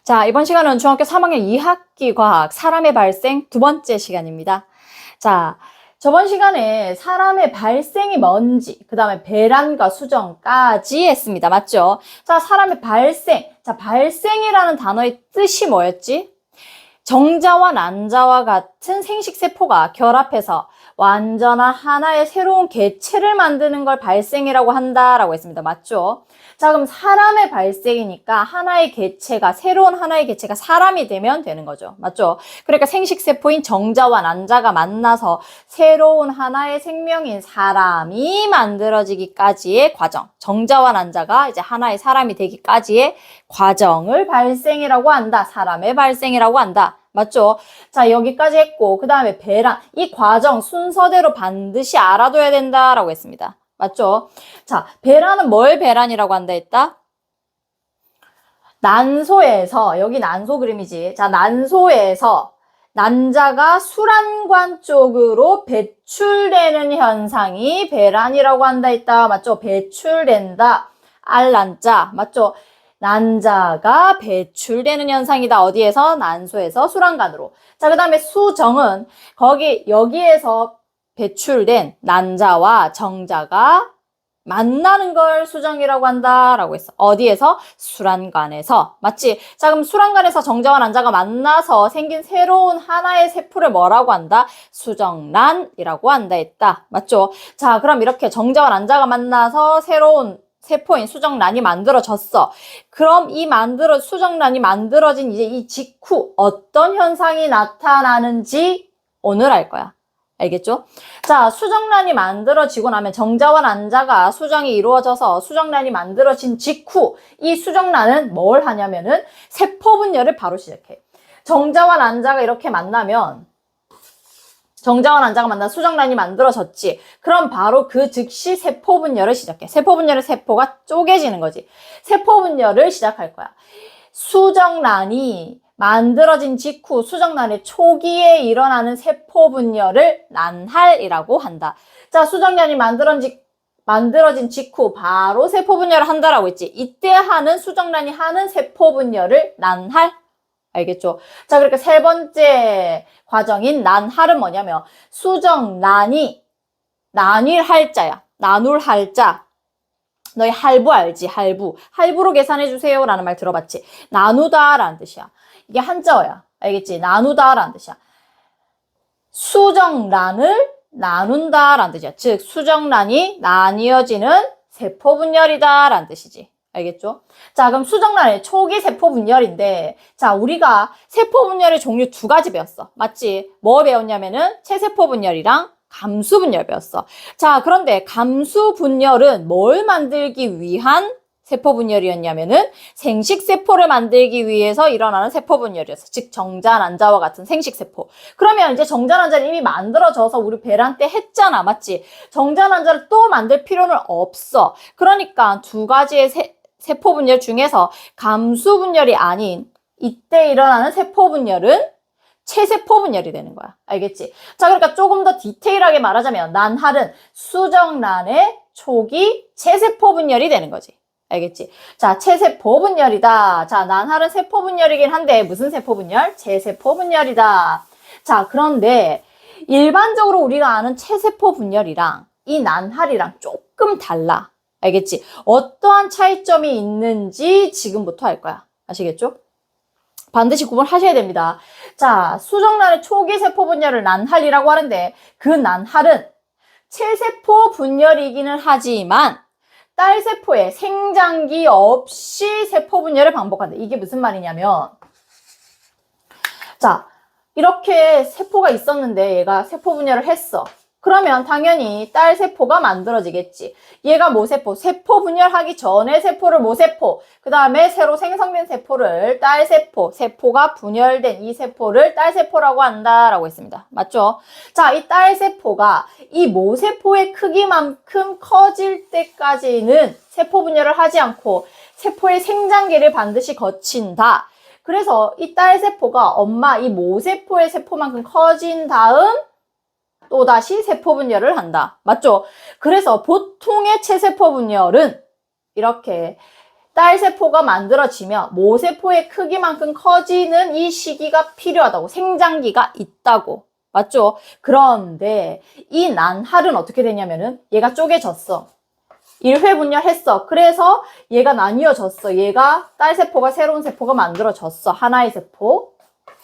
자, 이번 시간은 중학교 3학년 2학기 과학 사람의 발생 두 번째 시간입니다. 자, 저번 시간에 사람의 발생이 뭔지, 그 다음에 배란과 수정까지 했습니다. 맞죠? 자, 사람의 발생. 자, 발생이라는 단어의 뜻이 뭐였지? 정자와 난자와 같은 생식세포가 결합해서 완전한 하나의 새로운 개체를 만드는 걸 발생이라고 한다라고 했습니다. 맞죠? 자, 그럼 사람의 발생이니까 새로운 하나의 개체가 사람이 되면 되는 거죠. 맞죠? 그러니까 생식세포인 정자와 난자가 만나서 새로운 하나의 생명인 사람이 만들어지기까지의 과정. 정자와 난자가 이제 하나의 사람이 되기까지의 과정을 발생이라고 한다. 사람의 발생이라고 한다. 맞죠? 자, 여기까지 했고, 그 다음에 배란. 이 과정 순서대로 반드시 알아둬야 된다라고 했습니다. 맞죠? 자, 배란은 뭘 배란이라고 한다 했다? 난소에서, 여기 난소 그림이지. 자, 난소에서 난자가 수란관 쪽으로 배출되는 현상이 배란이라고 한다 했다. 맞죠? 배출된다. 알난자. 맞죠? 난자가 배출되는 현상이다. 어디에서? 난소에서 수란관으로. 자, 그 다음에 수정은 여기에서 배출된 난자와 정자가 만나는 걸 수정이라고 한다라고 했어. 어디에서? 수란관에서. 맞지? 자, 그럼 수란관에서 정자와 난자가 만나서 생긴 새로운 하나의 세포를 뭐라고 한다? 수정란이라고 한다 했다. 맞죠? 자, 그럼 이렇게 정자와 난자가 만나서 새로운 세포인 수정란이 만들어졌어. 그럼 수정란이 만들어진 이제 이 직후 어떤 현상이 나타나는지 오늘 알 거야. 알겠죠? 자, 수정란이 만들어지고 나면 정자와 난자가 수정이 이루어져서 수정란이 만들어진 직후 이 수정란은 뭘 하냐면은 세포 분열을 바로 시작해. 정자와 난자가 이렇게 만나면 정자와 난자가 만나 수정란이 만들어졌지. 그럼 바로 그 즉시 세포 분열을 시작해. 세포 분열은 세포가 쪼개지는 거지. 세포 분열을 시작할 거야. 수정란이 만들어진 직후 수정란의 초기에 일어나는 세포 분열을 난할이라고 한다. 자, 수정란이 만들어진 직후 바로 세포 분열을 한다라고 했지. 이때 하는 수정란이 하는 세포 분열을 난할. 알겠죠? 자, 그러니까 세 번째 과정인 난할은 뭐냐면 수정란이 나뉠할 자야. 나눌할 자. 너희 할부 알지? 할부로 계산해 주세요 라는 말 들어봤지? 나누다 라는 뜻이야. 이게 한자어야. 알겠지? 나누다 라는 뜻이야. 수정란을 나눈다 라는 뜻이야. 즉 수정란이 나뉘어지는 세포 분열이다 라는 뜻이지. 알겠죠? 자, 그럼 수정란의 초기 세포 분열인데, 자, 우리가 세포 분열의 종류 두 가지 배웠어. 맞지? 뭐 배웠냐면은 체세포 분열이랑 감수 분열 배웠어. 자, 그런데 감수 분열은 뭘 만들기 위한 세포 분열이었냐면은 생식세포를 만들기 위해서 일어나는 세포 분열이었어. 즉 정자, 난자와 같은 생식세포. 그러면 이제 정자, 난자는 이미 만들어져서 우리 배란 때 했잖아. 맞지? 정자, 난자를 또 만들 필요는 없어. 그러니까 두 가지의 세포 분열 중에서 감수 분열이 아닌 이때 일어나는 세포 분열은 체세포 분열이 되는 거야. 알겠지? 자, 그러니까 조금 더 디테일하게 말하자면 난할은 수정란의 초기 체세포 분열이 되는 거지. 알겠지? 자, 체세포 분열이다. 자, 난할은 세포 분열이긴 한데 무슨 세포 분열? 체세포 분열이다. 자, 그런데 일반적으로 우리가 아는 체세포 분열이랑 이 난할이랑 조금 달라. 알겠지? 어떠한 차이점이 있는지 지금부터 알 거야. 아시겠죠? 반드시 구분하셔야 됩니다. 자, 수정란의 초기 세포 분열을 난할이라고 하는데 그 난할은 체세포 분열이기는 하지만 딸세포의 생장기 없이 세포 분열을 반복한다. 이게 무슨 말이냐면 자, 이렇게 세포가 있었는데 얘가 세포 분열을 했어. 그러면 당연히 딸세포가 만들어지겠지. 얘가 모세포, 세포 분열하기 전에 세포를 모세포, 그 다음에 새로 생성된 세포를 딸세포, 세포가 분열된 이 세포를 딸세포라고 한다라고 했습니다. 맞죠? 자, 이 딸세포가 이 모세포의 크기만큼 커질 때까지는 세포 분열을 하지 않고 세포의 생장기를 반드시 거친다. 그래서 이 딸세포가 엄마 이 모세포의 세포만큼 커진 다음 또다시 세포 분열을 한다. 맞죠? 그래서 보통의 체세포 분열은 이렇게 딸세포가 만들어지면 모세포의 크기만큼 커지는 이 시기가 필요하다고. 생장기가 있다고. 맞죠? 그런데 이 난할은 어떻게 되냐면은 얘가 쪼개졌어. 1회 분열했어. 그래서 얘가 나뉘어졌어. 얘가 딸세포가 새로운 세포가 만들어졌어. 하나의 세포.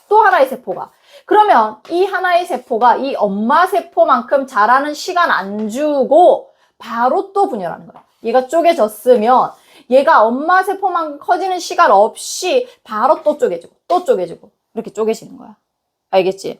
또 하나의 세포가. 그러면 이 하나의 세포가 이 엄마 세포만큼 자라는 시간 안 주고 바로 또 분열하는 거야. 얘가 쪼개졌으면 얘가 엄마 세포만큼 커지는 시간 없이 바로 또 쪼개지고 또 쪼개지고 이렇게 쪼개지는 거야. 알겠지?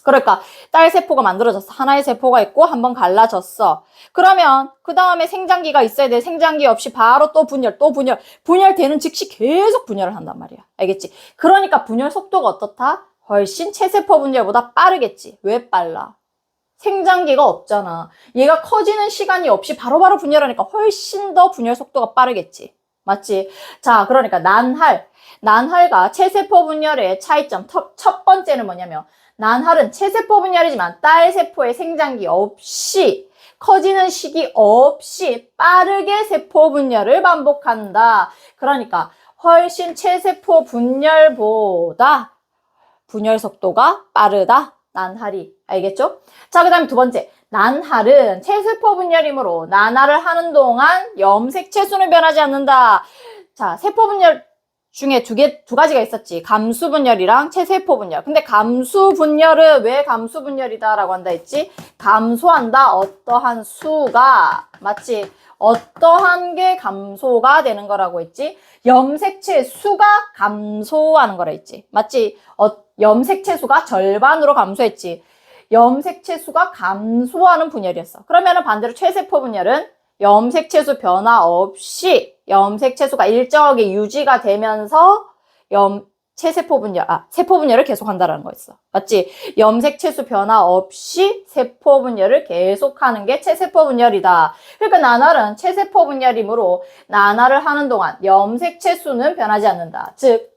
그러니까 딸 세포가 만들어졌어. 하나의 세포가 있고 한번 갈라졌어. 그러면 그 다음에 생장기가 있어야 돼. 생장기 없이 바로 또 분열, 또 분열. 분열되는 즉시 계속 분열을 한단 말이야. 알겠지? 그러니까 분열 속도가 어떻다? 훨씬 체세포 분열보다 빠르겠지. 왜 빨라? 생장기가 없잖아. 얘가 커지는 시간이 없이 바로바로 분열하니까 훨씬 더 분열 속도가 빠르겠지. 맞지? 자, 그러니까 난할과 체세포 분열의 차이점 첫 번째는 뭐냐면 난할은 체세포 분열이지만 딸세포의 생장기 없이 커지는 시기 없이 빠르게 세포 분열을 반복한다. 그러니까 훨씬 체세포 분열보다 분열 속도가 빠르다. 난할이. 알겠죠? 자, 그 다음에 두 번째. 난할은 체세포 분열이므로 난할을 하는 동안 염색체수는 변하지 않는다. 자, 세포 분열 중에 두 가지가 있었지. 감수 분열이랑 체세포 분열. 근데 감수 분열은 왜 감수 분열이다라고 한다 했지? 감소한다. 어떠한 수가. 맞지? 어떠한 게 감소가 되는 거라고 했지? 염색체 수가 감소하는 거라 했지. 맞지? 염색체 수가 절반으로 감소했지. 염색체 수가 감소하는 분열이었어. 그러면은 반대로 체세포 분열은 염색체수 변화 없이 염색체수가 일정하게 유지가 되면서 세포 분열을 계속한다라는 거였어. 맞지? 염색체수 변화 없이 세포 분열을 계속하는 게 체세포 분열이다. 그러니까 난할은 체세포 분열이므로 난할을 하는 동안 염색체수는 변하지 않는다. 즉,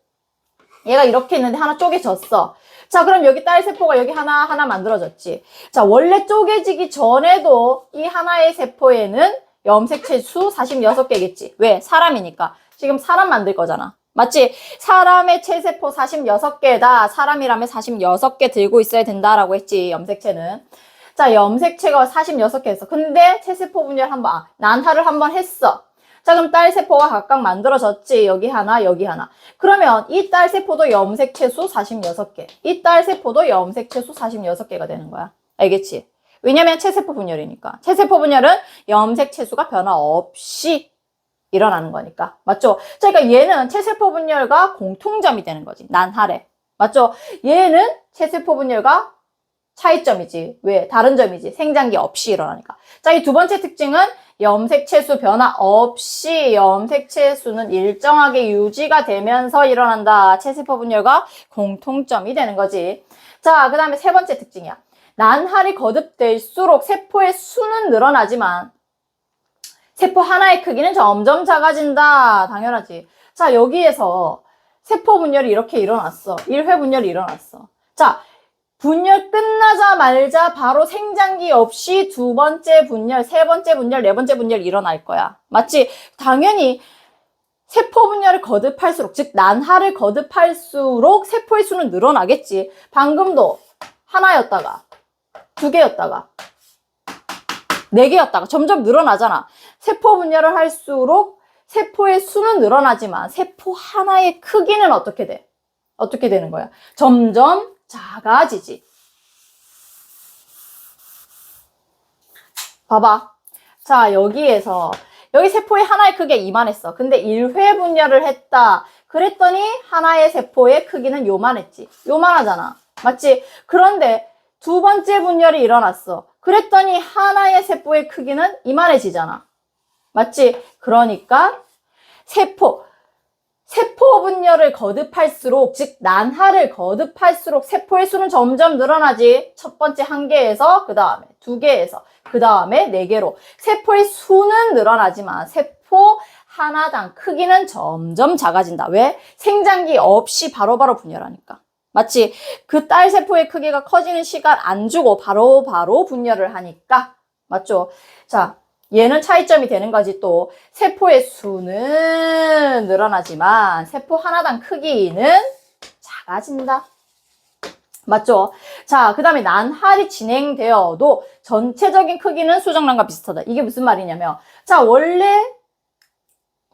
얘가 이렇게 있는데 하나 쪼개졌어. 자, 그럼 여기 딸세포가 여기 하나 만들어졌지. 자, 원래 쪼개지기 전에도 이 하나의 세포에는 염색체 수 46개겠지. 왜? 사람이니까. 지금 사람 만들 거잖아. 맞지? 사람의 체세포 46개다. 사람이라면 46개 들고 있어야 된다라고 했지, 염색체는. 자, 염색체가 46개 했어. 근데 체세포 분열 난할을 한번 했어. 자, 그럼 딸세포가 각각 만들어졌지. 여기 하나, 여기 하나. 그러면 이 딸세포도 염색체수 46개. 이 딸세포도 염색체수 46개가 되는 거야. 알겠지? 왜냐면 체세포 분열이니까. 체세포 분열은 염색체수가 변화 없이 일어나는 거니까. 맞죠? 자, 그러니까 얘는 체세포 분열과 공통점이 되는 거지. 난할에. 맞죠? 얘는 체세포 분열과 차이점이지. 왜? 다른 점이지. 생장기 없이 일어나니까. 자, 이 두 번째 특징은 염색체수 변화 없이 염색체수는 일정하게 유지가 되면서 일어난다. 체세포 분열과 공통점이 되는 거지. 자, 그 다음에 세 번째 특징이야. 난할이 거듭될수록 세포의 수는 늘어나지만 세포 하나의 크기는 점점 작아진다. 당연하지. 자, 여기에서 세포 분열이 이렇게 일어났어. 1회 분열이 일어났어. 자, 분열 끝나자마자 바로 생장기 없이 두 번째 분열, 세 번째 분열, 네 번째 분열 일어날 거야. 맞지? 당연히 세포 분열을 거듭할수록, 즉 난할을 거듭할수록 세포의 수는 늘어나겠지. 방금도 하나였다가 두 개였다가 네 개였다가 점점 늘어나잖아. 세포 분열을 할수록 세포의 수는 늘어나지만 세포 하나의 크기는 어떻게 돼? 어떻게 되는 거야? 점점 작아지지. 봐봐. 자, 여기 세포의 하나의 크기가 이만했어. 근데 1회 분열을 했다. 그랬더니 하나의 세포의 크기는 요만했지. 요만하잖아. 맞지? 그런데 두 번째 분열이 일어났어. 그랬더니 하나의 세포의 크기는 이만해지잖아. 맞지? 그러니까 세포 분열을 거듭할수록, 즉 난할을 거듭할수록 세포의 수는 점점 늘어나지. 첫 번째 1개에서 그 다음에 2개에서 그 다음에 4개로 세포의 수는 늘어나지만 세포 하나당 크기는 점점 작아진다. 왜? 생장기 없이 바로바로 분열하니까. 맞지? 그 딸세포의 크기가 커지는 시간 안 주고 바로바로 분열을 하니까. 맞죠? 자, 얘는 차이점이 되는 거지. 또 세포의 수는 늘어나지만 세포 하나당 크기는 작아진다. 맞죠? 자, 그 다음에 난할이 진행되어도 전체적인 크기는 수정란과 비슷하다. 이게 무슨 말이냐면, 자, 원래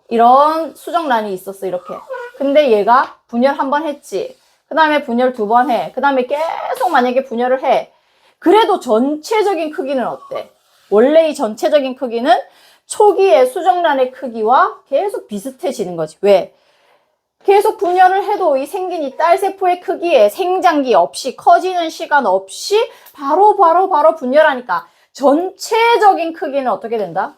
이런 수정란이 있었어, 이렇게. 근데 얘가 분열 한 번 했지. 그 다음에 분열 2번 해. 그 다음에 계속 만약에 분열을 해. 그래도 전체적인 크기는 어때? 원래 이 전체적인 크기는 초기의 수정란의 크기와 계속 비슷해지는 거지. 왜? 계속 분열을 해도 이 생긴 이 딸세포의 크기에 생장기 없이 커지는 시간 없이 바로 분열하니까 전체적인 크기는 어떻게 된다?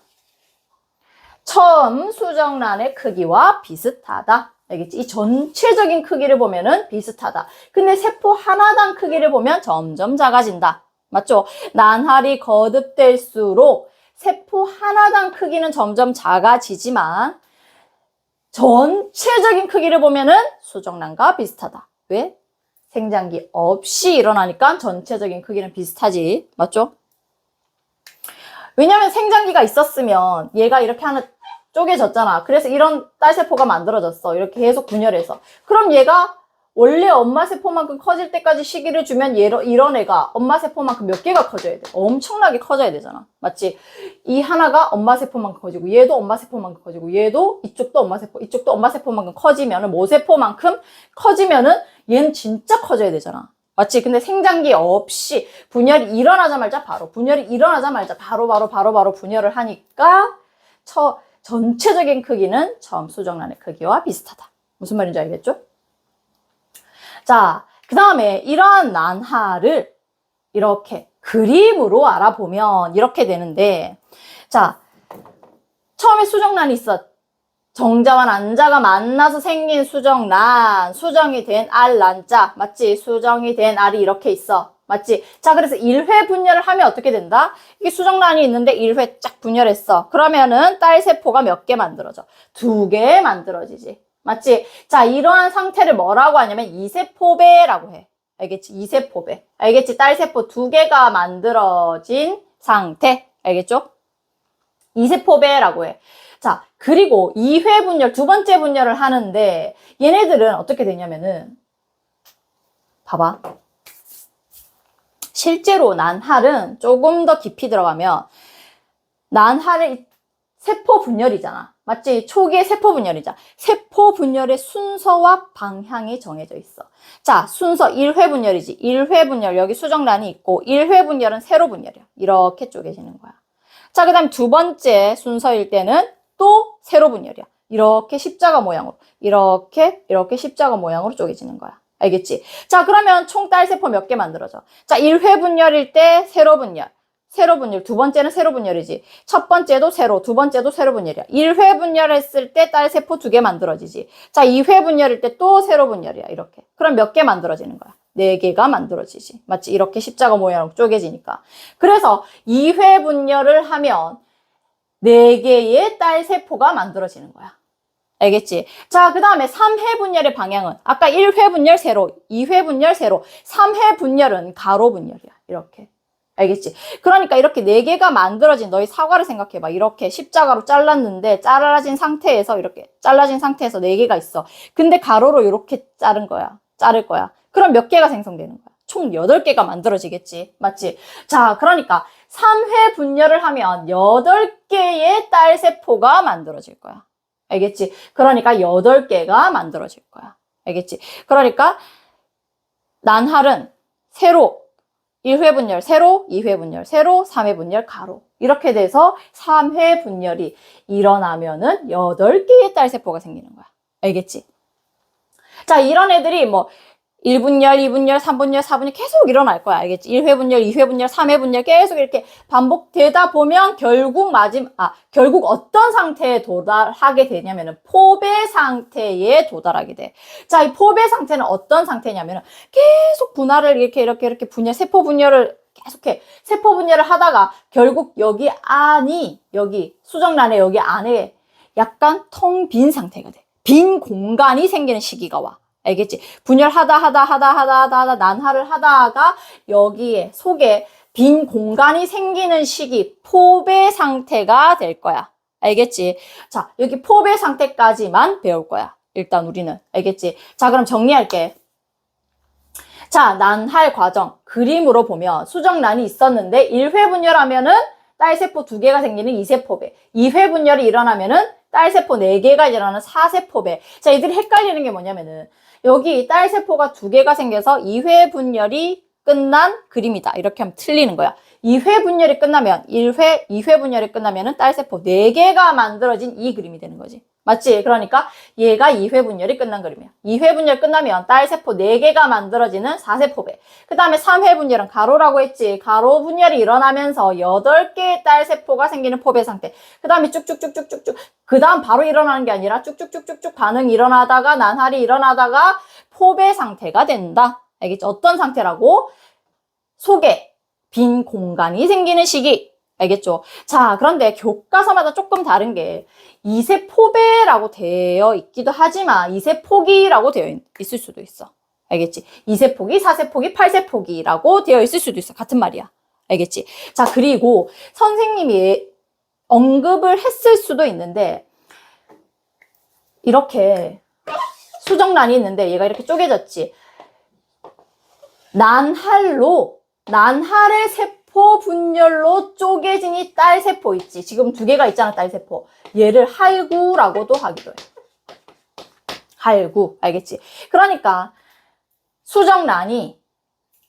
처음 수정란의 크기와 비슷하다. 알겠지? 이 전체적인 크기를 보면은 비슷하다. 근데 세포 하나당 크기를 보면 점점 작아진다. 맞죠? 난할이 거듭될수록 세포 하나당 크기는 점점 작아지지만 전체적인 크기를 보면은 수정란과 비슷하다. 왜? 생장기 없이 일어나니까 전체적인 크기는 비슷하지. 맞죠? 왜냐면 생장기가 있었으면 얘가 이렇게 하나 쪼개졌잖아. 그래서 이런 딸세포가 만들어졌어. 이렇게 계속 분열해서. 그럼 얘가 원래 엄마 세포만큼 커질 때까지 시기를 주면 이런 애가 엄마 세포만큼 몇 개가 커져야 돼? 엄청나게 커져야 되잖아. 맞지? 이 하나가 엄마 세포만큼 커지고 얘도 엄마 세포만큼 커지고 얘도 이쪽도 엄마 세포, 이쪽도 엄마 세포만큼 커지면은 모세포만큼 커지면은 얘는 진짜 커져야 되잖아. 맞지? 근데 생장기 없이 분열이 일어나자마자 바로 분열을 하니까 전체적인 크기는 처음 수정란의 크기와 비슷하다. 무슨 말인지 알겠죠? 자, 그 다음에 이러한 난할을 이렇게 그림으로 알아보면 이렇게 되는데, 자, 처음에 수정란이 있어. 정자와 난자가 만나서 생긴 수정란, 수정이 된 알, 난자, 맞지? 수정이 된 알이 이렇게 있어. 맞지? 자, 그래서 1회 분열을 하면 어떻게 된다? 이게 수정란이 있는데 1회 쫙 분열했어. 그러면은 딸세포가 몇 개 만들어져? 2개 만들어지지. 맞지? 자, 이러한 상태를 뭐라고 하냐면 이세포배라고 해. 알겠지? 이세포배. 알겠지? 딸세포 2개가 만들어진 상태. 알겠죠? 이세포배라고 해. 자, 그리고 2회 분열, 2번째 분열을 하는데 얘네들은 어떻게 되냐면은 봐봐. 실제로 난할은 조금 더 깊이 들어가면 난할의 세포 분열이잖아. 맞지? 초기의 세포 분열이잖아. 세포 분열의 순서와 방향이 정해져 있어. 자, 순서 1회 분열이지. 1회 분열, 여기 수정란이 있고 1회 분열은 세로 분열이야. 이렇게 쪼개지는 거야. 자, 그 다음 2번째 순서일 때는 또 세로 분열이야. 이렇게 십자가 모양으로. 이렇게 십자가 모양으로 쪼개지는 거야. 알겠지? 자, 그러면 총 딸세포 몇 개 만들어져? 자, 1회 분열일 때 세로 분열. 세로 분열. 2번째는 세로 분열이지. 첫 번째도 세로, 2번째도 세로 분열이야. 1회 분열했을 때 딸세포 2개 만들어지지. 자, 2회 분열일 때 또 세로 분열이야. 이렇게. 그럼 몇 개 만들어지는 거야? 4개가 만들어지지. 맞지? 이렇게 십자가 모양으로 쪼개지니까. 그래서 2회 분열을 하면 4개의 딸세포가 만들어지는 거야. 알겠지? 자, 그 다음에 3회 분열의 방향은 아까 1회 분열 세로, 2회 분열 세로, 3회 분열은 가로 분열이야. 이렇게. 알겠지? 그러니까 이렇게 4개가 만들어진 너희 사과를 생각해봐. 이렇게 십자가로 잘랐는데 잘라진 상태에서 이렇게 잘라진 상태에서 4개가 있어. 근데 가로로 이렇게 자를 거야. 그럼 몇 개가 생성되는 거야? 총 8개가 만들어지겠지. 맞지? 자, 그러니까 3회 분열을 하면 8개의 딸세포가 만들어질 거야. 알겠지? 그러니까 8개가 만들어질 거야. 알겠지? 그러니까 난할은 세로 1회 분열 세로, 2회 분열 세로, 3회 분열 가로. 이렇게 돼서 3회 분열이 일어나면은 8개의 딸세포가 생기는 거야. 알겠지? 자, 이런 애들이 뭐 1분열, 2분열, 3분열, 4분열 계속 일어날 거야. 알겠지? 1회 분열, 2회 분열, 3회 분열 계속 이렇게 반복되다 보면 결국 어떤 상태에 도달하게 되냐면은 포배 상태에 도달하게 돼. 자, 이 포배 상태는 어떤 상태냐면은 계속 분할을 이렇게 세포 분열을 계속해. 세포 분열을 하다가 결국 여기 수정란의 여기 안에 약간 텅 빈 상태가 돼. 빈 공간이 생기는 시기가 와. 알겠지? 분열하다 난할을 하다가 여기에 속에 빈 공간이 생기는 시기, 포배 상태가 될 거야. 알겠지? 자, 여기 포배 상태까지만 배울 거야. 일단 우리는. 알겠지? 자, 그럼 정리할게. 자, 난할 과정. 그림으로 보면 수정란이 있었는데 1회 분열하면은 딸세포 2개가 생기는 2세포배. 2회 분열이 일어나면은 딸세포 4개가 일어나는 4세포배. 자, 이들이 헷갈리는 게 뭐냐면은 여기 딸세포가 2개가 생겨서 2회 분열이 끝난 그림이다. 이렇게 하면 틀리는 거야. 2회 분열이 끝나면 2회 분열이 끝나면은 딸세포 4개가 만들어진 이 그림이 되는 거지. 맞지? 그러니까 얘가 2회 분열이 끝난 그림이야. 2회 분열 끝나면 딸세포 4개가 만들어지는 4세포배. 그 다음에 3회 분열은 가로라고 했지. 가로 분열이 일어나면서 8개의 딸세포가 생기는 포배 상태. 그 다음에 쭉쭉쭉쭉쭉쭉. 그 다음 바로 일어나는 게 아니라 쭉쭉쭉쭉쭉 반응이 일어나다가 난할이 일어나다가 포배 상태가 된다. 알겠지? 어떤 상태라고? 속에 빈 공간이 생기는 시기. 알겠죠? 자, 그런데 교과서마다 조금 다른 게 2세포배라고 되어 있기도 하지만 2세포기라고 되어 있을 수도 있어. 알겠지? 2세포기, 4세포기, 8세포기라고 되어 있을 수도 있어. 같은 말이야. 알겠지? 자, 그리고 선생님이 언급을 했을 수도 있는데 이렇게 수정란이 있는데 얘가 이렇게 쪼개졌지. 난할의 세포 분열로 쪼개진 이 딸세포 있지. 지금 2개가 있잖아, 딸세포. 얘를 할구라고도 하기도 해. 할구. 알겠지? 그러니까 수정란이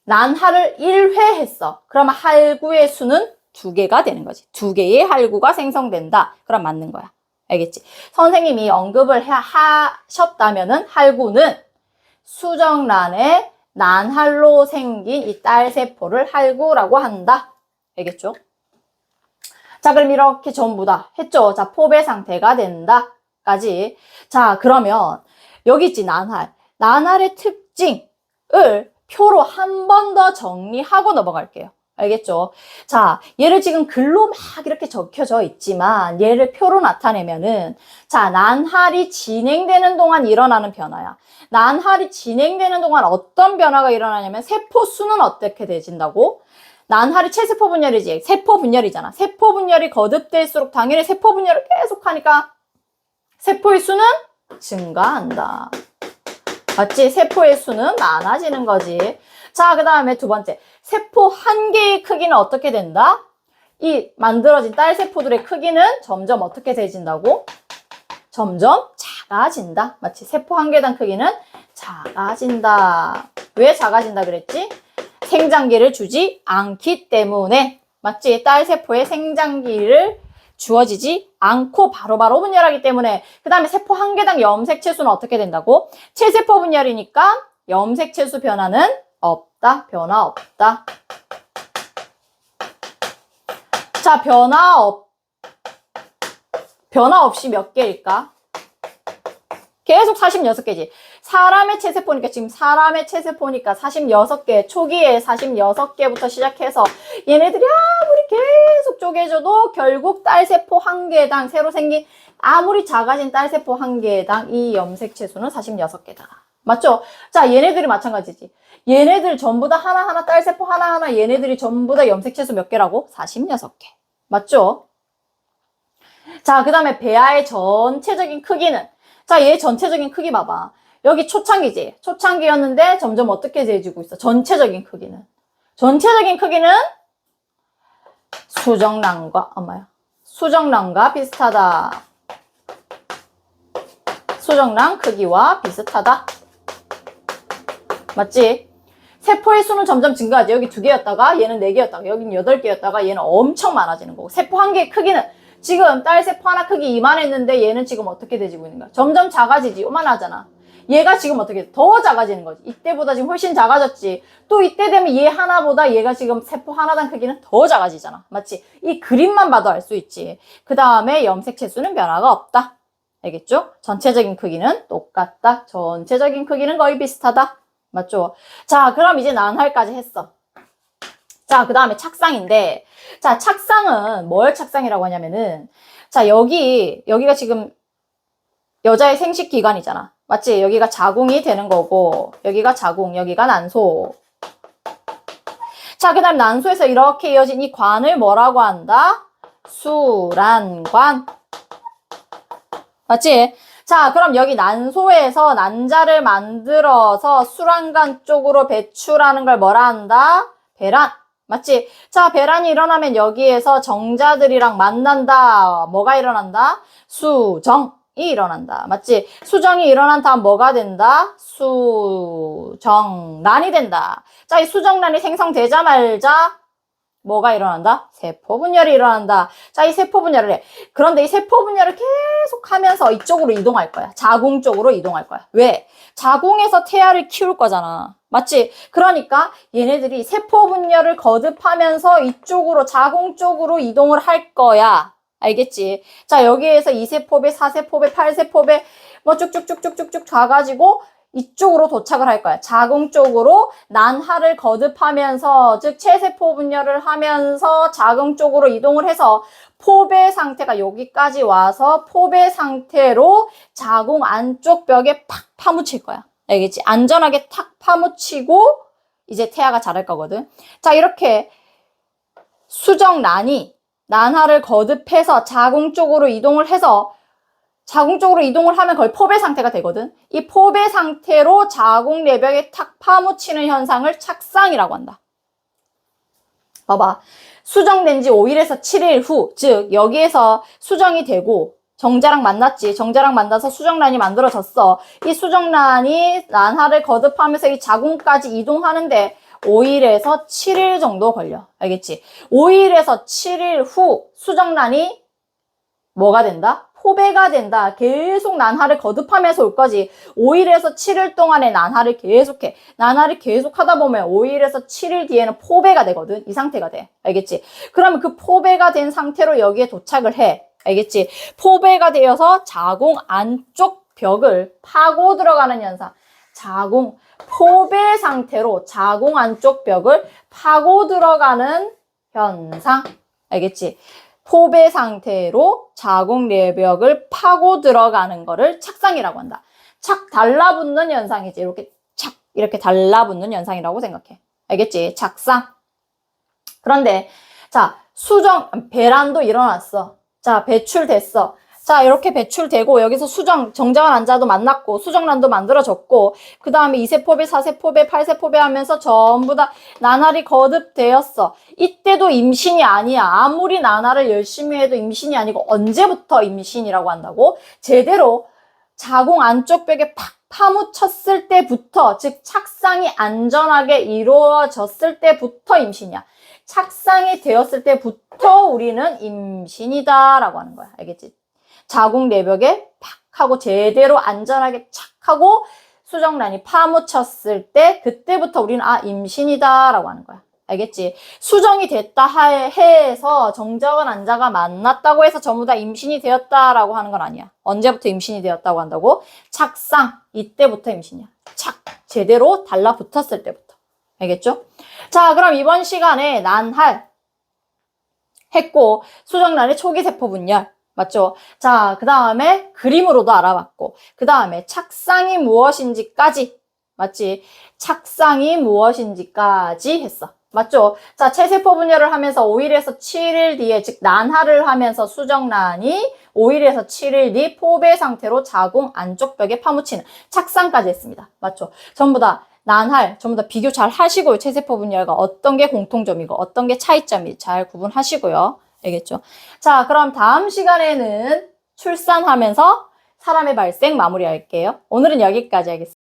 난할을 1회 했어. 그러면 할구의 수는 2개가 되는 거지. 2개의 할구가 생성된다. 그럼 맞는 거야. 알겠지? 선생님이 언급을 하셨다면은 할구는 수정란에 난할로 생긴 이 딸세포를 할구라고 한다. 알겠죠? 자, 그럼 이렇게 전부 다 했죠? 자, 포배 상태가 된다. 까지. 자, 그러면 여기 있지, 난할. 난할의 특징을 표로 한 번 더 정리하고 넘어갈게요. 알겠죠? 자, 얘를 지금 글로 막 이렇게 적혀져 있지만 얘를 표로 나타내면은 자, 난할이 진행되는 동안 일어나는 변화야. 난할이 진행되는 동안 어떤 변화가 일어나냐면 세포 수는 어떻게 되진다고? 난할이 체세포 분열이지. 세포 분열이잖아. 세포 분열이 거듭될수록 당연히 세포 분열을 계속 하니까 세포의 수는 증가한다. 맞지? 세포의 수는 많아지는 거지. 자, 그 다음에 두 번째. 세포 한 개의 크기는 어떻게 된다? 이 만들어진 딸세포들의 크기는 점점 어떻게 되진다고? 점점 작아진다. 맞지? 세포 한 개당 크기는 작아진다. 왜 작아진다 그랬지? 생장기를 주지 않기 때문에. 맞지? 딸세포에 생장기를 주어지지 않고 바로바로 분열하기 때문에. 그 다음에 세포 한 개당 염색체수는 어떻게 된다고? 체세포 분열이니까 염색체수 변화는 없다. 변화 없다. 자, 변화 없이 몇 개일까? 계속 46개지. 사람의 체세포니까 지금 사람의 체세포니까 46개. 초기에 46개부터 시작해서 얘네들이 아무리 계속 쪼개져도 결국 딸세포 한 개당 새로 생긴 아무리 작아진 딸세포 한 개당 이 염색체수는 46개다. 맞죠? 자, 얘네들이 마찬가지지. 얘네들 전부 다 하나하나 딸세포 하나하나 얘네들이 전부 다 염색체수 몇 개라고? 46개. 맞죠? 자, 그 다음에 배아의 전체적인 크기는 자, 얘 전체적인 크기 봐봐. 여기 초창기지. 초창기였는데 점점 어떻게 돼지고 있어? 전체적인 크기는 수정란과 비슷하다. 수정란 크기와 비슷하다. 맞지? 세포의 수는 점점 증가하지. 여기 2개였다가 얘는 4개였다가 여기는 8개였다가 얘는 엄청 많아지는 거고. 세포 한 개의 크기는 지금 딸세포 하나 크기 이만했는데 얘는 지금 어떻게 돼지고 있는 거야? 점점 작아지지. 요만하잖아. 얘가 지금 어떻게 더 작아지는 거지. 이때보다 지금 훨씬 작아졌지. 또 이때 되면 얘 하나보다 얘가 지금 세포 하나당 크기는 더 작아지잖아. 맞지? 이 그림만 봐도 알 수 있지. 그 다음에 염색체수는 변화가 없다. 알겠죠? 전체적인 크기는 똑같다. 전체적인 크기는 거의 비슷하다. 맞죠? 자, 그럼 이제 난할까지 했어. 자, 그 다음에 착상인데, 자, 착상은 뭘 착상이라고 하냐면은, 자, 여기가 지금 여자의 생식기관이잖아. 맞지? 여기가 자궁이 되는 거고, 여기가 자궁, 여기가 난소. 자, 그 다음 난소에서 이렇게 이어진 이 관을 뭐라고 한다? 수란관. 맞지? 자, 그럼 여기 난소에서 난자를 만들어서 수란관 쪽으로 배출하는 걸 뭐라 한다? 배란. 맞지? 자, 배란이 일어나면 여기에서 정자들이랑 만난다. 뭐가 일어난다? 수정이 일어난다. 맞지? 수정이 일어난 다음 뭐가 된다? 수정란이 된다. 자, 이 수정란이 생성되자마자 뭐가 일어난다? 세포분열이 일어난다. 자, 이 세포분열을 해. 그런데 이 세포분열을 계속 하면서 이쪽으로 이동할 거야. 자궁 쪽으로 이동할 거야. 왜? 자궁에서 태아를 키울 거잖아. 맞지? 그러니까 얘네들이 세포분열을 거듭하면서 이쪽으로 자궁 쪽으로 이동을 할 거야. 알겠지? 자, 여기에서 2세포배, 4세포배, 8세포배 뭐 쭉쭉쭉쭉쭉쭉 가가지고 이쪽으로 도착을 할 거야. 자궁 쪽으로 난하를 거듭하면서, 즉 체세포 분열을 하면서 자궁 쪽으로 이동을 해서 포배 상태가 여기까지 와서 포배 상태로 자궁 안쪽 벽에 팍 파묻힐 거야. 알겠지? 안전하게 탁 파묻히고 이제 태아가 자랄 거거든. 자, 이렇게 수정란이 난하를 거듭해서 자궁 쪽으로 이동을 해서 자궁 쪽으로 이동을 하면 거의 포배 상태가 되거든. 이 포배 상태로 자궁 내벽에 탁 파묻히는 현상을 착상이라고 한다. 봐봐. 수정된 지 5일에서 7일 후, 즉 여기에서 수정이 되고 정자랑 만났지. 정자랑 만나서 수정란이 만들어졌어. 이 수정란이 난하를 거듭하면서 이 자궁까지 이동하는데 5일에서 7일 정도 걸려. 알겠지? 5일에서 7일 후 수정란이 뭐가 된다? 포배가 된다. 계속 난하를 거듭하면서 올 거지. 5일에서 7일 동안의 난하를 계속해. 난하를 계속 하다 보면 5일에서 7일 뒤에는 포배가 되거든. 이 상태가 돼. 알겠지? 그러면 그 포배가 된 상태로 여기에 도착을 해. 알겠지? 포배가 되어서 자궁 안쪽 벽을 파고 들어가는 현상. 자궁, 포배 상태로 자궁 안쪽 벽을 파고 들어가는 현상. 알겠지? 포배 상태로 자궁 내벽을 파고 들어가는 거를 착상이라고 한다. 착 달라붙는 현상이지. 이렇게 착 이렇게 달라붙는 현상이라고 생각해. 알겠지? 착상. 그런데 자, 수정 배란도 일어났어. 자, 배출됐어. 자, 이렇게 배출되고 여기서 정자와 난자도 만났고 수정란도 만들어졌고 그 다음에 2세포배, 4세포배, 8세포배 하면서 전부 다 난알이 거듭되었어. 이때도 임신이 아니야. 아무리 난알을 열심히 해도 임신이 아니고 언제부터 임신이라고 한다고? 제대로 자궁 안쪽 벽에 팍 파묻혔을 때부터, 즉 착상이 안전하게 이루어졌을 때부터 임신이야. 착상이 되었을 때부터 우리는 임신이다 라고 하는 거야. 알겠지? 자궁 내벽에 팍 하고 제대로 안전하게 착 하고 수정란이 파묻혔을 때 그때부터 우리는 임신이다 라고 하는 거야. 알겠지? 수정이 됐다 해서 정자와 난자가 만났다고 해서 전부 다 임신이 되었다라고 하는 건 아니야. 언제부터 임신이 되었다고 한다고? 착상, 이때부터 임신이야. 착, 제대로 달라붙었을 때부터. 알겠죠? 자, 그럼 이번 시간에 난할 했고 수정란의 초기 세포 분열 맞죠? 자, 그 다음에 그림으로도 알아봤고 그 다음에 착상이 무엇인지까지 맞지? 착상이 무엇인지까지 했어. 맞죠? 자, 체세포 분열을 하면서 5일에서 7일 뒤에 즉 난하를 하면서 수정란이 5일에서 7일 뒤 포배 상태로 자궁 안쪽 벽에 파묻히는 착상까지 했습니다. 맞죠? 전부 다 난할 전부 다 비교 잘 하시고요. 체세포 분열과 어떤 게 공통점이고 어떤 게 차이점이 잘 구분하시고요. 알겠죠? 자, 그럼 다음 시간에는 출산하면서 사람의 발생 마무리할게요. 오늘은 여기까지 하겠습니다.